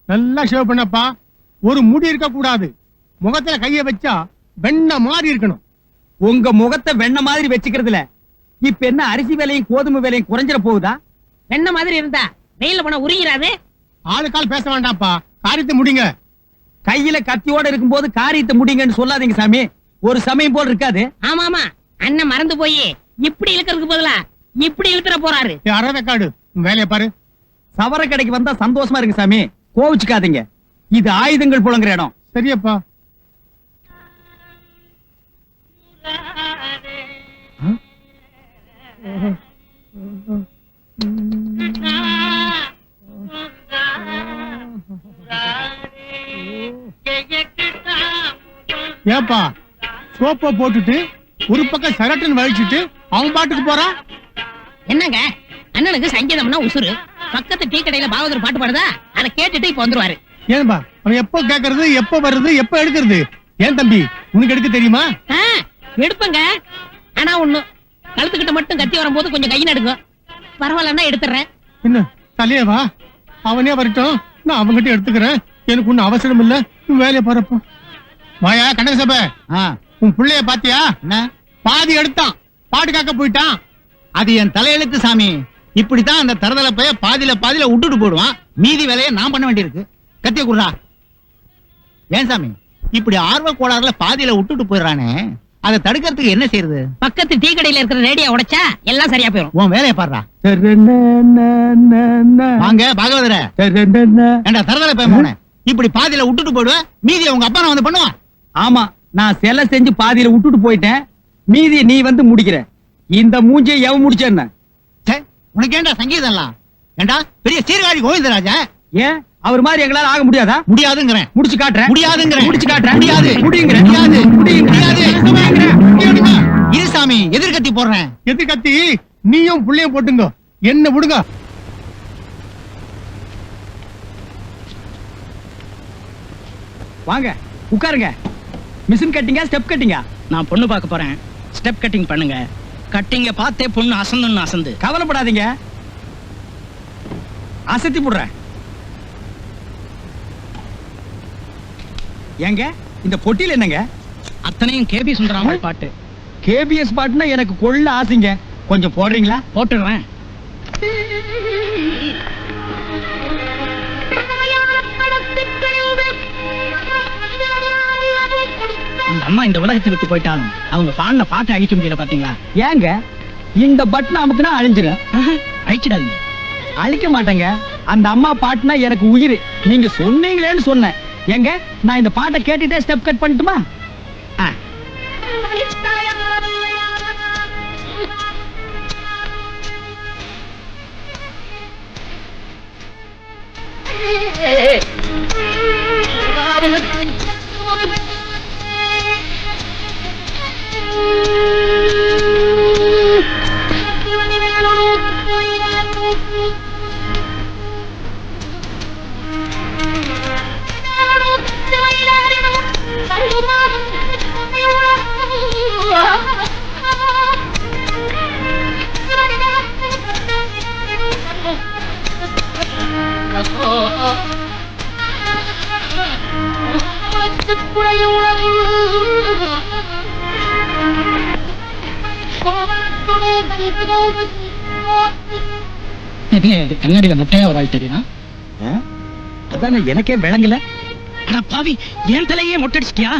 நல்லா ஷேவ் பண்ணப்பா. ஒரு முடி இருக்க கூடாது. முகத்துல கைய வச்சா வெண்ண மாதிரி இருக்கணும். உங்க முகத்தை வெண்ண மாதிரி வச்சுக்கிறதுல இப்ப என்ன அரிசி விலையும் கோதுமை விலையும் குறைஞ்சிட போகுதா? வெண்ண மாதிரி இருந்தா வெயில போனா உருகிறாது. ஆளுக்கால் பேச வேண்டாம்ப்பா, காரியத்தை முடிங்க. கையில கத்தியோட இருக்கும் போது காரியத்தை முடிங்கன்னு சொல்லாதீங்க சாமி. ஒரு சமயம் போல் இருக்காது. ஆமா ஆமா, அண்ணன் மறந்து போய் இப்படி இழுக்கிறதுக்கு பதிலா இப்படி இழுத்துற போறாரு. அறவேக்காடு, வேலையை பாரு. சவர கடைக்கு வந்தா சந்தோஷமா இருக்கு சாமி, கோவிச்சுக்காதீங்க. இது ஆயுதங்கள் புழங்குற இடம். சரியப்பா. ஏப்பா, சோப்ப போட்டுட்டு ஒரு பக்கம் சரட்டுன்னு வலிச்சுட்டு அவன் பாட்டுக்கு போறான். என்னங்க, அண்ணனுக்கு சங்கீதம்னா உசுறு. பக்கத்து டீ கடையில பாகவதர் பாட்டு பாடுதா, அதை கேட்டுட்டு இப்ப வந்துருவாரு. ஏன்பா, அவன் எப்ப கேக்குறது, எப்ப வருது, எப்ப எடுக்கிறது? ஏன் தம்பி, உனக்கு எடுக்க தெரியுமா? எடுப்பங்க. ஆனா ஒண்ணு, கழுத்துக்கிட்ட மட்டும் கத்தி வரும்போது கொஞ்சம் கை நடுங்க. பரவாயில்லன்னா எடுத்துறேன். என்ன தலையவா? அவனே வரட்டும், நான் அவன்கிட்ட எடுத்துக்கிறேன். எனக்கு ஒண்ணு அவசரம் இல்ல, வேலையை பாருப்பா. வாயா கணக்கு சபை, உன் பிள்ளைய பாத்தியா? பாதி எடுத்தான், பாட்டு காக்க போயிட்டான். அது என் தலையெழுத்து சாமி. இப்படித்தான் அந்த தரதல பைய பாதியில விட்டுட்டு போடுவான். மீதி வேலையை நான் பண்ண வேண்டியிருக்கு. கத்திய குடுறா. ஏன் சாமி இப்படி ஆர்வ கோளாறுல பாதியில விட்டுட்டு போயிடறானே, அதை தடுக்கிறதுக்கு என்ன செய்யறது? பக்கத்து டீ கடையில இருக்கிற ரேடியோ உடைச்சா எல்லாம் சரியா போயிடும். உன் வேலையை பாடுறா. வாங்க பாகவதர. ஏண்டா தரதல பைய, இப்படி பாதியில விட்டுட்டு போயிடுவ, மீதி உங்க அப்பா வந்து பண்ணுவான். ஆமா, நான் சிலை செஞ்சு பாதியில விட்டுட்டு போயிட்டேன். மீதி நீ வந்து முடிக்கிற. இந்த மூஞ்சியை எவன் முடிச்சேன்ன? உனக்கு ஏண்டா சங்கீதம் எல்லாம்? ஏண்டா பெரிய சீர்காழி கோவிந்தராஜா? ஏன் அவர் மாதிரி எங்களால ஆக முடியாதா? முடியாதுங்கிறேன். முடிச்சு காட்டுறேன். முடியாதுங்கிறேன். முடிச்சு காட்டுறேன். முடியாது. முடியுங்கிறேன். முடியாது. முடியாது. இரு சாமி, எதிர்கத்தி போடுறேன். எதிர்கத்தி நீயும் புள்ளையும் போட்டுங்க, என்ன விடுங்க. வாங்க உட்காருங்க. மிஷின் கட்டிங்கா ஸ்டெப் கட்டிங்கா? நான் பொண்ணு பார்க்க போறேன். ஸ்டெப் கட்டிங் பண்ணுங்க. கட்டிங்க பார்த்தே பொண்ணு அசந்துன்னு அசந்து. கவலைப்படாதீங்க, அசத்தி போடுறேன். ஏங்க இந்த பொட்டியில் என்னங்க? அத்தனையும் கேபி சுந்தராமல் பாட்டு. கேபிஎஸ் பாட்டுனா எனக்கு கொள்ள ஆசைங்க. கொஞ்சம் போடுறீங்களா? போட்டுடுறேன். அந்த அம்மா இந்த உலகத்தை விட்டு போயிட்டாலும் அவங்க பாடின பாட்டை அழிக்க முடியல பாத்தீங்களா? ஏங்க இந்த பட்டன் அமுக்குனா அழிஞ்சிடும். அழிச்சிடாதீங்க. அழிக்க மாட்டேங்க. அந்த அம்மா பாட்டுனா எனக்கு உயிர். நீங்க சொன்னீங்களேன்னு சொன்னேன். ஏங்க நான் இந்த பாட்டை கேட்டுட்டே ஸ்டெப் கட் பண்ணட்டுமா? கண்ணாடியில முட்டையா ஒரு ஆள் தெரியுமா? அதான எனக்கே விளங்கல. ஆனா பாவி, என் தலையே மொட்டடிச்சிட்டியா?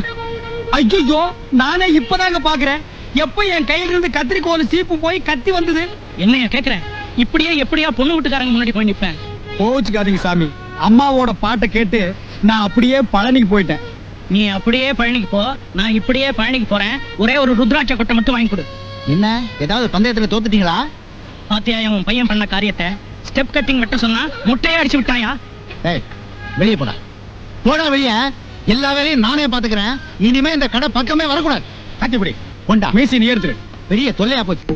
ஐயோ, நானே இப்பதாங்க பாக்குறேன். எப்ப என் கையில இருந்து கத்திரிக்கோல் சீப்பு போய் கத்தி வந்தது? என்னைய கேக்குறேன். இப்படியே எப்படியா பொண்ணு வீட்டுக்காரங்க முன்னாடி போய் நிப்பேன்? கோச்சுக்காதீங்க சாமி. அம்மாவோட பாட்டை கேட்டு நான் அப்படியே பழனிக்கு போயிட்டேன். நீ அப்படியே பழனிக்கு போ, நான் இப்படியே பழனிக்கு போறேன். ஒரே ஒரு ருத்ராட்ச கொட்டை மட்டும் வாங்கி கொடு. என்ன ஏதாவது பந்தயத்துல தோத்துட்டீங்களா? பாத்தியா உன் பையன் பண்ண காரியத்தை? ஸ்டெப் கட்டிங் மட்டும் சொன்னா முட்டையே அடிச்சு விட்டாயா? வெளியே போடா, போடா வெளியே. எல்லா வேலையும் நானே பாத்துக்கிறேன். இனிமே இந்த கடை பக்கமே வரக்கூடாது. கட்டிப்பிடி கொண்டா. மீசி ஏறுது. பெரிய தொல்லையா போச்சு.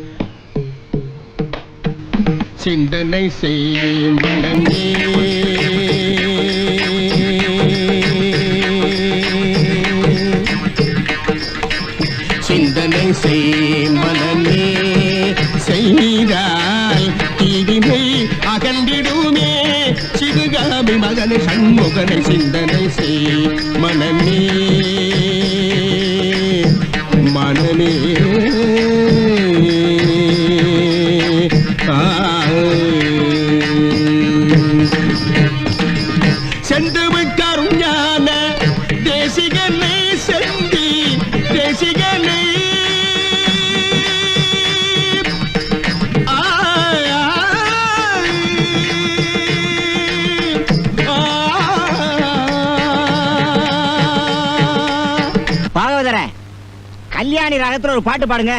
சிந்தனை செய்யும் சிந்தனை செய் மனமே செய்தால் தீவினை அகன்றி சிந்திடுமே சிவகாமி மகனை சண்முகனை சிந்தனை செய் மனமே மனமே செந்தமிழ் கருஞான தேசிகனை செந்தி தேசிகனை பாகவதர கல்யாணி ராகத்துல ஒரு பாட்டு பாடுங்க.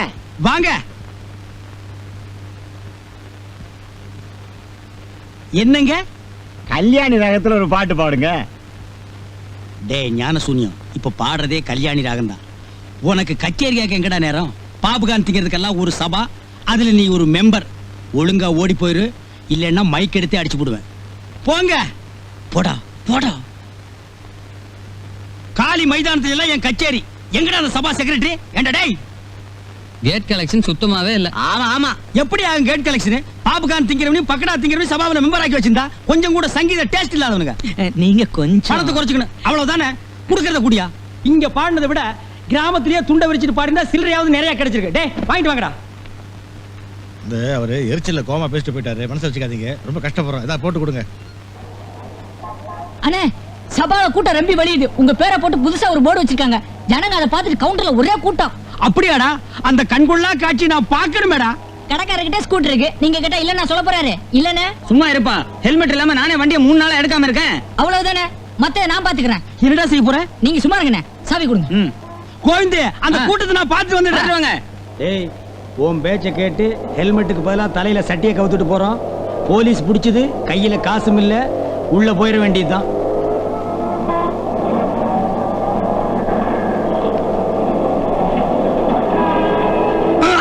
வாங்க. என்னங்க? கல்யாணி ராகத்துல ஒரு பாட்டு பாடுங்க. டேய் ஞான சூன்யம், இப்ப பாடுறதே கல்யாணி ராகம் தான். உனக்கு கச்சேரி கேட்க எங்கடா நேரம்? பாபுகான் திங்கிறதுக்கெல்லாம் ஒரு சபா, அதுல நீ ஒரு மெம்பர். ஒழுங்கா ஓடி போயிரு, இல்லைன்னா மைக் எடுத்து அடிச்சு போடுவேன். போங்க. போடா போடா. காலி மைதானத்துல எல்லாம் என் கச்சேரி. எங்கடா அந்த சபா செக்ரட்டரி? ஏண்டா டேய், கேட் கலெக்ஷன் சுத்தமாவே இல்ல. ஆமா ஆமா, எப்படி ஆகும் gate collection? Babukhan திங்கிறவனையும் pakoda திங்கிறவனையும் சபாவில member ஆக்கி வச்சிருந்தா கொஞ்சம் கூட சங்கீத டேஸ்ட் இல்லாதவனுங்க. நீங்க கொஞ்சம் பணத்தை குறைச்சுக்கணும், அவ்வளவுதானே. குடுக்கறத கூடியா? இங்க பாடினதை விட கிராமத்திலேயே துண்டை விரிச்சிட்டு பாடினா சில்லறையாவது நிறைய கிடைச்சிருக்கு. டேய் வாங்கிட்டு வாங்கடா. இந்த அவரு எரிச்சல்ல கோமா பேசிட்டு போயிட்டாரு, மனசு வச்சுக்காதீங்க. ரொம்ப கஷ்டப்படுறோம், ஏதாவது போட்டு கொடுங்க. அண்ணே, சபால கூட்டம் ரொம்ப வெளியுது. உங்க பேரை போட்டு புதுசா ஒரு போர்டு வச்சிருக்காங்க. ஜனங்க அதை பார்த்துட்டு கவுண்டர்ல ஒரே கூட்டம். அப்படியாடா? அந்த கண்கொள்ளா காட்சி நான் பார்க்கணுமேடா. கடைக்காரர்கிட்ட ஸ்கூட்டர் இருக்கு, நீங்க கேட்டா இல்ல நான் சொல்ல போறாரு. இல்லனே சும்மா இருப்பா. ஹெல்மெட் இல்லாம நானே வண்டியை 3 நாளா எடுக்காம இருக்கேன். அவ்வளவுதானே, மத்த நான் பாத்துக்கிறேன். என்னடா செய்ய போற? நீங்க சும்மா இருங்கண்ணே, சாவி கொடுங்க. கோவிந்தே, அந்த கூட்டத்தை நான் பார்த்து வந்துடுறேன். டேய், உன் பேச்ச கேட்டு ஹெல்மெட்டுக்கு பதிலா தலையில சட்டியை கவுத்துட்டு போறோம். போலீஸ் பிடிச்சது, கையில காசும் இல்ல, உள்ள போயிட வேண்டியதுதான்.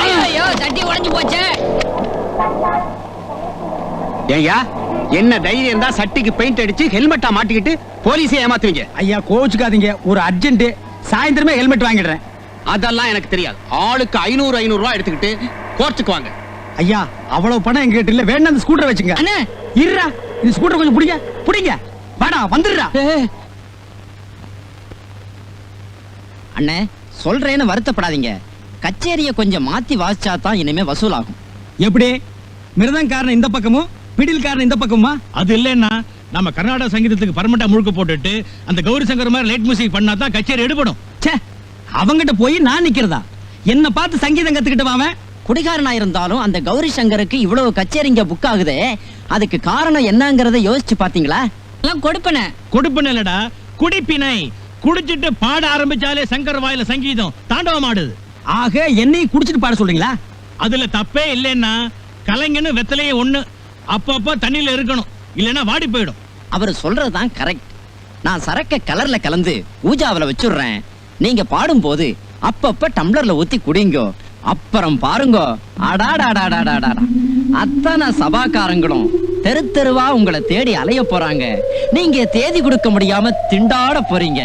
ஐயோ, சட்டி உடைஞ்சு போச்சே. ஏய்யா, என்ன தைரியம் இருந்தா சட்டிக்கு பெயிண்ட் அடிச்சு ஹெல்மெட்டா மாட்டிக்கிட்டு போலீஸை ஏமாத்துவீங்க? ஐயா கோச்சுக்காதீங்க, ஒரு அர்ஜென்ட். சாயந்தரமே ஹெல்மெட் வாங்கிடுறேன். அதெல்லாம் எனக்கு தெரியாது. ஆளுக்கு 500 ரூபாய் எடுத்துக்கிட்டு கோர்ட்டுக்கு வாங்க. ஐயா, அவ்வளவு பணம் எங்கிட்ட இல்ல, வேணா அந்த ஸ்கூட்டர் வச்சுங்க. அண்ணே, இருடா, இந்த ஸ்கூட்டர் கொஞ்சம் பிடிங்க பிடிங்க. வாடா, வந்துடுறா. அண்ணே, சொல்றேன்னு வருத்தப்படாதீங்க. கச்சேரிய கொஞ்சம் மாத்தி வாசிச்சா தான் இனிமே வசூல் ஆகும். எப்படி? மிருதங்காரன் இந்த பக்கமும் பிடில்காரன் இந்த பக்கமா? அது இல்லைன்னா நம்ம கர்நாடக சங்கீதத்துக்கு பர்மனண்டா முழுக்க போட்டுட்டு அந்த கௌரி சங்கர் மாதிரி லைட் மியூசிக் பண்ணா தான் கச்சேரி எடுபடும். ச்சே, அவங்கிட்ட போய் நான் நிக்கிறதா? என்ன பார்த்து சங்கீதம் கத்துக்கிட்டு வாவன். குடிகாரனா இருந்தாலும் அந்த கௌரி சங்கருக்கு இவ்வளவு கச்சேரிங்க புக் ஆகுதே, அதுக்கு காரணம் என்னங்கறத யோசிச்சு பாத்தீங்களா? எல்லாம் கொடுப்பனே. கொடுப்பினை இல்லடா, குடிப்பினை. குடிச்சிட்டு பாட ஆரம்பிச்சாலே சங்கர் வாயில சங்கீதம் தாண்டவம் ஆடுது. ஆக என்னையும் குடிச்சிட்டு பாட சொல்றீங்களா? அதுல தப்பே இல்லைன்னா கலைஞன்னு வெத்தலையே ஒண்ணு அப்பப்ப தண்ணியில இருக்கணும், இல்லைன்னா வாடி போயிடும். அவர் சொல்றதுதான் கரெக்ட். நான் சரக்க கலர்ல கலந்து ஊஜாவில வச்சுடுறேன். நீங்க பாடும்போது அப்பப்ப டம்ளர்ல ஊத்தி குடிங்கோ. அப்புறம் பாருங்க, அடாடாடாடாடாடா, அத்தனை சபாக்காரங்களும் தெரு தெருவா உங்களை தேடி அலைய போறாங்க. நீங்க தேதி கொடுக்க முடியாம திண்டாட போறீங்க.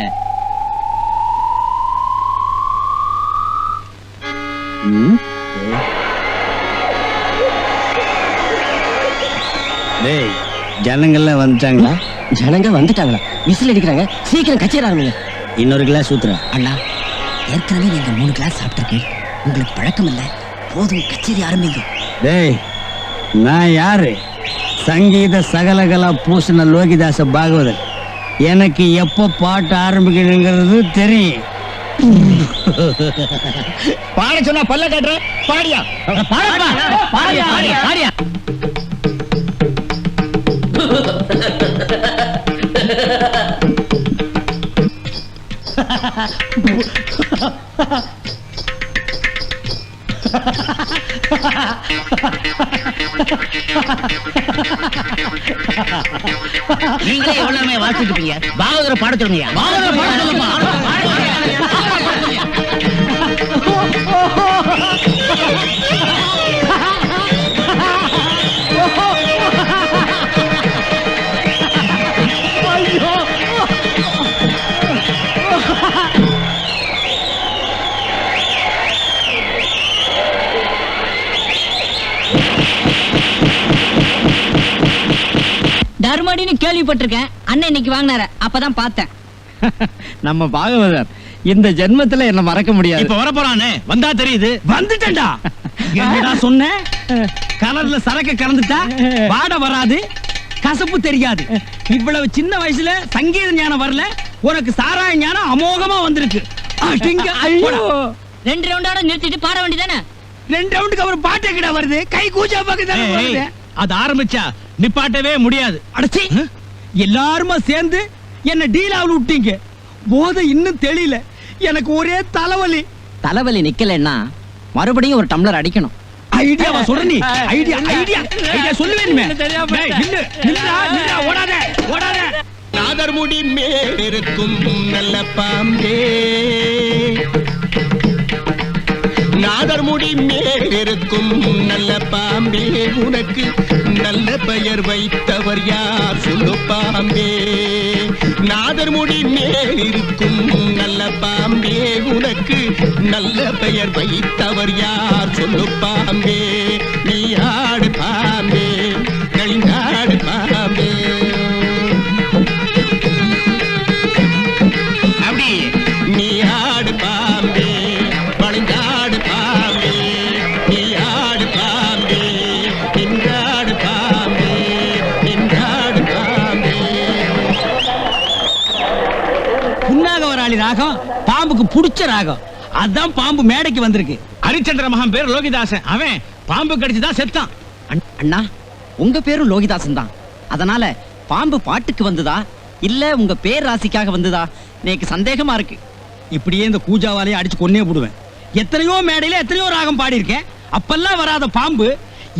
டேய், ஜனங்கள்லாம் வந்துட்டாங்களா? ஜனங்க வந்துட்டாங்களா? விசில் அடிக்கிறாங்க, சீக்கிரம் கச்சேரி ஆரம்பிங்க. இன்னொரு கிளாஸ் ஊத்துறேன். அண்ணா, ஏற்கனவே நீங்க 3 கிளாஸ் சாப்பிட்டிருக்கேன், உங்களுக்கு பழக்கம் இல்ல. போதும், கச்சேரி ஆரம்பிங்க. டேய், நான் யாரு? சங்கீத சகலகலா பூசண லோகிதாச பாகவதர். எனக்கு எப்ப பாட்டு ஆரம்பிக்கணுங்கிறது தெரியும். பாட சொன்னா பல்ல கட்டுற பாடியா? பாடியா? நீங்களே எவ்வளவு நேரமா வாசிச்சுட்டு இருப்பீங்க? பாகவதரை பாட சொல்லுங்க. பாகவதரை பாட சொல்லுப்பா. காவடின்னு கேள்விப்பட்டிருக்கேன். அண்ணன் இன்னைக்கு வாங்கினார, அப்பதான் பார்த்தேன். நம்ம பாகவதர் இந்த ஜென்மத்துல என்ன மறக்க முடியாது. இப்ப வர போறானே, வந்தா தெரியுது. வந்துட்டேன்டா. என்னடா சொன்ன? கலர்ல சரக்கு கலந்துட்டா வாட வராது, கசப்பு தெரியாது. இவ்வளவு சின்ன வயசுல சங்கீத ஞானம் வரல, உனக்கு சாராய ஞானம் அமோகமா வந்திருக்கு. அடிங்க, போடா. 2 ரவுண்டோட நிறுத்திட்டு பாட வேண்டியதானே? 2 ரவுண்டுக்கு அப்புறம் பாட்டே கிட்ட வருது. கை கூச்சா பக்கத்துல அது ஆரம்பிச்சா நிப்பாட்டவே முடியாது. அடச்சி, எல்லாருமா சேர்ந்து என்ன டீலாவில் விட்டீங்க. போதை இன்னும் தெரியல. எனக்கு ஒரே தலைவலி. தலைவலி நிக்கலன்னா மறுபடியும் ஒரு டம்ளர் அடிக்கணும். ஐடியாவா சொல்ற நீ? ஐடியா ஐடியா ஐடியா சொல்லுவேனுமே. டேய் நில்லு, நில்லுடா, நில்லுடா, ஓடாத ஓடாத. நாதர்முடி மேலிருக்கும் நல்ல பாம்பே, நாதர்முடி மேலிருக்கும் நல்ல பாம்பே, உனக்கு நல்ல பெயர் வைத்தவர் யார் சொல்லு பாம்பே. நாதர்முடி மேலிருக்கும் நல்ல பாம்பே, உனக்கு நல்ல பெயர் வைத்தவர் யார் சொல்லு பாம்பே. நீ ஆடு பாம்பே, நெளிந்தாடு பாம்பே. அப்படி நீ ஆடு பாம்பே, வளைந்தாடு பாம்பே, நீ ஆடு பாம்பே, நின்றாடு பாம்பே, நின்றாடு பாம்பே. புன்னாகவராளி ராகம் பாம்புக்கு புடிச்ச ராகம். அதான் பாம்பு மேடைக்கு வந்திருக்கு. ஹரிச்சந்திர மகன் பேர் லோகிதாசன். அவன் பாம்பு கடிச்சுதான் செத்தான். அண்ணா, உங்க பேரும் லோகிதாசன் தான். அதனால பாம்பு பாட்டுக்கு வந்ததா இல்ல உங்க பேர் ராசிக்காக வந்ததா எனக்கு சந்தேகமா இருக்கு. இப்படியே இந்த கூஜாவாலையே அடிச்சு கொன்னே போடுவேன். எத்தனையோ மேடையில எத்தனையோ ராகம் பாடி இருக்கேன். அப்பெல்லாம் வராத பாம்பு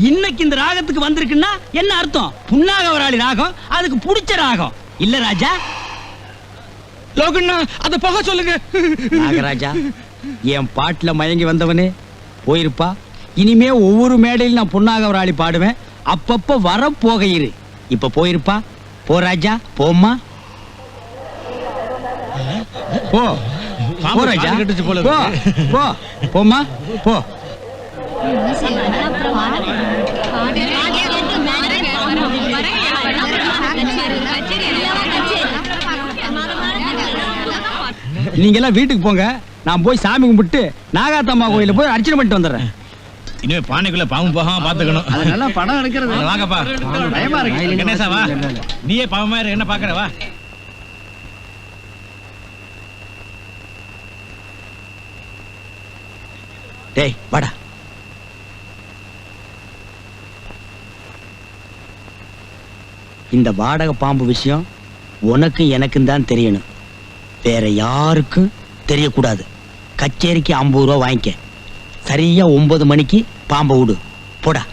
இன்னைக்கு இந்த ராகத்துக்கு வந்திருக்குன்னா என்ன அர்த்தம்? புன்னாகவராளி ராகம் அதுக்கு புடிச்ச ராகம் இல்ல ராஜா. லோகண்ணா, அத போக சொல்லுங்க. நாகராஜா, என் பாட்டுல மயங்கி வந்தவனே போயிருப்பா. இனிமே ஒவ்வொரு மேடையில் நான் புன்னாகவராளி பாடுவேன். அப்பப்ப வர போக இரு. இப்ப போயிருப்பா. போ ராஜா, போம்மா, போ. போ ராஜா, போ போ, போம்மா, போ. நீங்க எல்லாம் வீட்டுக்கு போங்க. நான் போய் சாமி கும்பிட்டு நாகாத்தம்மா கோயில போய் அர்ச்சனை பண்ணிட்டு வந்துடுறேன். இனிமே பானைக்குள்ள பாம்பு போகாம பாத்துக்கணும். அதனால படம் எடுக்கிறது வாங்கப்பா. பயமா இருக்கு. கணேசா வா, நீயே பாவமா இரு, என்ன பாக்குற வா. டேய் வாடா. இந்த வாடகை பாம்பு விஷயம் உனக்கு எனக்கும் தான் தெரியணும். வேற யாருக்கும் தெரியக்கூடாது. கச்சேரிக்கு 50 ரூபா வாங்கிக்க. சரியா 9 மணிக்கு பாம்பை விடு. போடா.